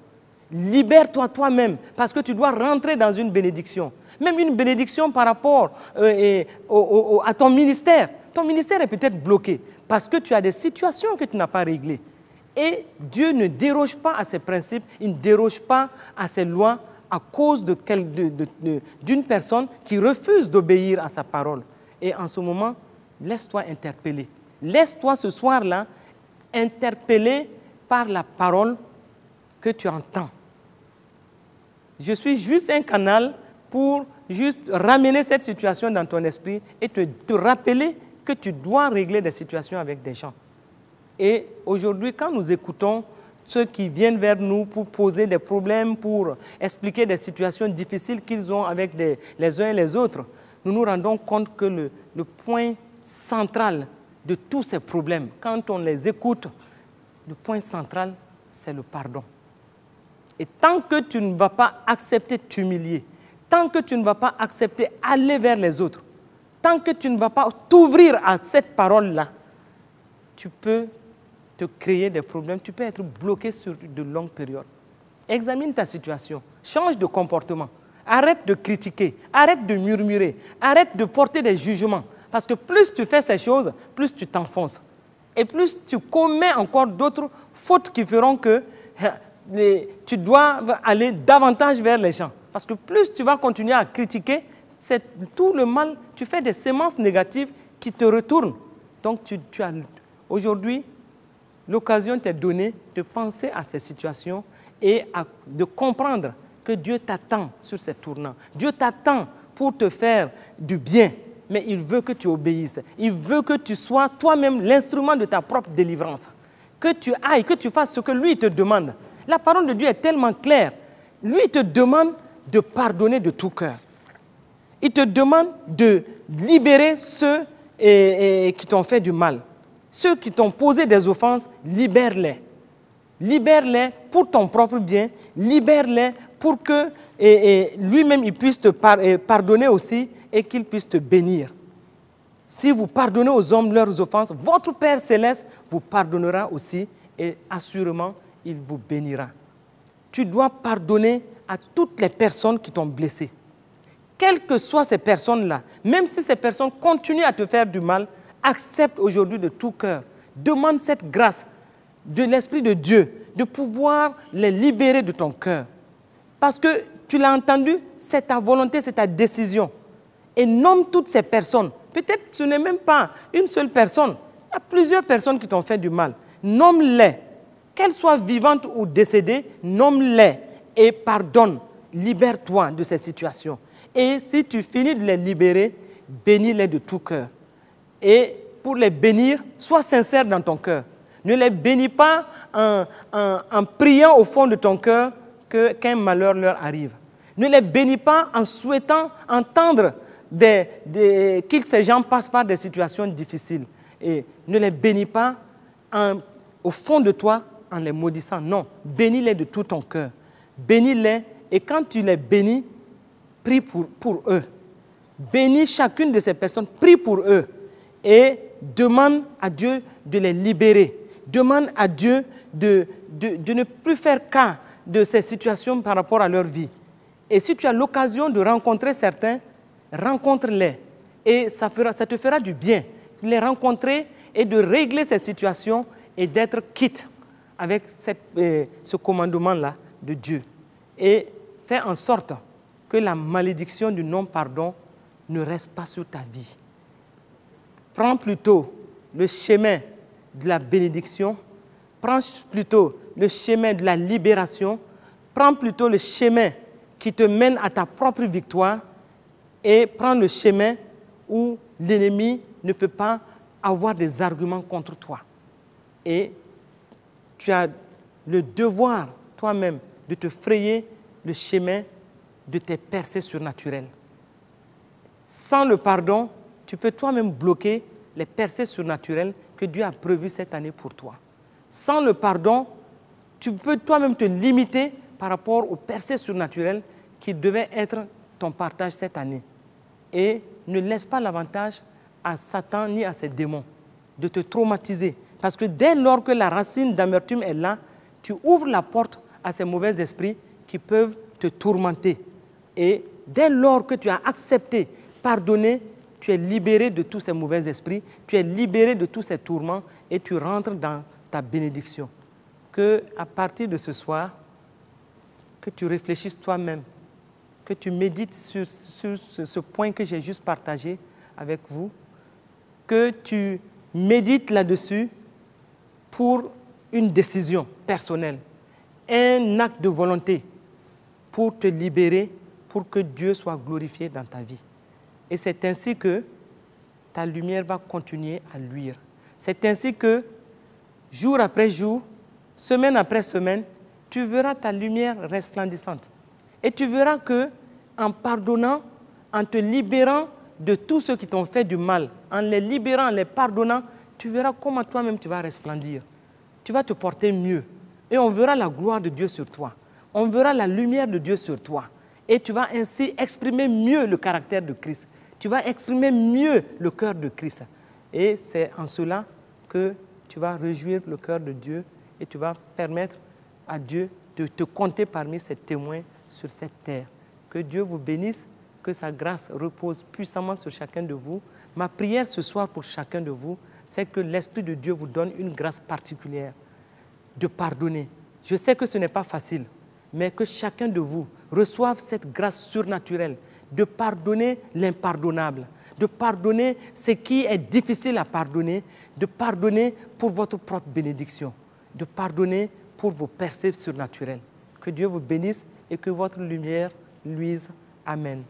Libère-toi toi-même parce que tu dois rentrer dans une bénédiction. Même une bénédiction par rapport à ton ministère. Ton ministère est peut-être bloqué parce que tu as des situations que tu n'as pas réglées. Et Dieu ne déroge pas à ses principes, il ne déroge pas à ses lois à cause d'une personne qui refuse d'obéir à sa parole. Et en ce moment, laisse-toi interpeller. Laisse-toi ce soir-là interpeller par la parole que tu entends. Je suis juste un canal pour juste ramener cette situation dans ton esprit et te rappeler que tu dois régler des situations avec des gens. Et aujourd'hui, quand nous écoutons ceux qui viennent vers nous pour poser des problèmes, pour expliquer des situations difficiles qu'ils ont avec les uns et les autres, nous nous rendons compte que le point central de tous ces problèmes, quand on les écoute, le point central, c'est le pardon. Et tant que tu ne vas pas accepter de t'humilier, tant que tu ne vas pas accepter d'aller vers les autres, tant que tu ne vas pas t'ouvrir à cette parole-là, tu peux te créer des problèmes, tu peux être bloqué sur de longues périodes. Examine ta situation, change de comportement, arrête de critiquer, arrête de murmurer, arrête de porter des jugements. Parce que plus tu fais ces choses, plus tu t'enfonces. Et plus tu commets encore d'autres fautes qui feront que tu dois aller davantage vers les gens. Parce que plus tu vas continuer à critiquer, c'est tout le mal, tu fais des semences négatives qui te retournent. Donc tu as aujourd'hui, l'occasion t'est donnée de penser à ces situations et de comprendre que Dieu t'attend sur ces tournants. Dieu t'attend pour te faire du bien, mais il veut que tu obéisses. Il veut que tu sois toi-même l'instrument de ta propre délivrance. Que tu ailles, que tu fasses ce que lui te demande. La parole de Dieu est tellement claire. Lui il te demande de pardonner de tout cœur. Il te demande de libérer ceux qui t'ont fait du mal. Ceux qui t'ont posé des offenses, libère-les. Libère-les pour ton propre bien. Libère-les pour que lui-même il puisse te pardonner aussi et qu'il puisse te bénir. Si vous pardonnez aux hommes leurs offenses, votre Père Céleste vous pardonnera aussi et assurément, il vous bénira. Tu dois pardonner à toutes les personnes qui t'ont blessé. Quelles que soient ces personnes-là, même si ces personnes continuent à te faire du mal, accepte aujourd'hui de tout cœur. Demande cette grâce de l'Esprit de Dieu, de pouvoir les libérer de ton cœur. Parce que tu l'as entendu, c'est ta volonté, c'est ta décision. Et nomme toutes ces personnes. Peut-être ce n'est même pas une seule personne. Il y a plusieurs personnes qui t'ont fait du mal. Nomme-les. Qu'elles soient vivantes ou décédées, nomme-les et pardonne. Libère-toi de ces situations. Et si tu finis de les libérer, bénis-les de tout cœur. Et pour les bénir, sois sincère dans ton cœur. Ne les bénis pas en priant au fond de ton cœur qu'un malheur leur arrive. Ne les bénis pas en souhaitant entendre que ces gens passent par des situations difficiles. Et ne les bénis pas au fond de toi en les maudissant. Non, bénis-les de tout ton cœur. Bénis-les et quand tu les bénis, prie pour eux. Bénis chacune de ces personnes, prie pour eux et demande à Dieu de les libérer. Demande à Dieu de ne plus faire cas de ces situations par rapport à leur vie. Et si tu as l'occasion de rencontrer certains, rencontre-les. Et ça te fera du bien de les rencontrer et de régler ces situations et d'être quitte avec ce commandement-là de Dieu. Et fais en sorte que la malédiction du non-pardon ne reste pas sur ta vie. Prends plutôt le chemin de la bénédiction, prends plutôt le chemin de la libération, prends plutôt le chemin qui te mène à ta propre victoire et prends le chemin où l'ennemi ne peut pas avoir des arguments contre toi. Et tu as le devoir toi-même de te frayer le chemin de tes percées surnaturelles. Sans le pardon, tu peux toi-même bloquer les percées surnaturelles que Dieu a prévues cette année pour toi. Sans le pardon, tu peux toi-même te limiter par rapport aux percées surnaturelles qui devaient être ton partage cette année. Et ne laisse pas l'avantage à Satan ni à ses démons de te traumatiser. Parce que dès lors que la racine d'amertume est là, tu ouvres la porte à ces mauvais esprits qui peuvent te tourmenter. Et dès lors que tu as accepté, pardonné, tu es libéré de tous ces mauvais esprits, tu es libéré de tous ces tourments et tu rentres dans ta bénédiction. Que à partir de ce soir, que tu réfléchisses toi-même, que tu médites sur ce point que j'ai juste partagé avec vous, que tu médites là-dessus pour une décision personnelle, un acte de volonté pour te libérer pour que Dieu soit glorifié dans ta vie. Et c'est ainsi que ta lumière va continuer à luire. C'est ainsi que, jour après jour, semaine après semaine, tu verras ta lumière resplendissante. Et tu verras que, en pardonnant, en te libérant de tous ceux qui t'ont fait du mal, en les libérant, en les pardonnant, tu verras comment toi-même tu vas resplendir. Tu vas te porter mieux. Et on verra la gloire de Dieu sur toi. On verra la lumière de Dieu sur toi. Et tu vas ainsi exprimer mieux le caractère de Christ. Tu vas exprimer mieux le cœur de Christ. Et c'est en cela que tu vas réjouir le cœur de Dieu et tu vas permettre à Dieu de te compter parmi ses témoins sur cette terre. Que Dieu vous bénisse, que sa grâce repose puissamment sur chacun de vous. Ma prière ce soir pour chacun de vous, c'est que l'Esprit de Dieu vous donne une grâce particulière de pardonner. Je sais que ce n'est pas facile, mais que chacun de vous reçoive cette grâce surnaturelle de pardonner l'impardonnable, de pardonner ce qui est difficile à pardonner, de pardonner pour votre propre bénédiction, de pardonner pour vos percées surnaturelles. Que Dieu vous bénisse et que votre lumière luise. Amen.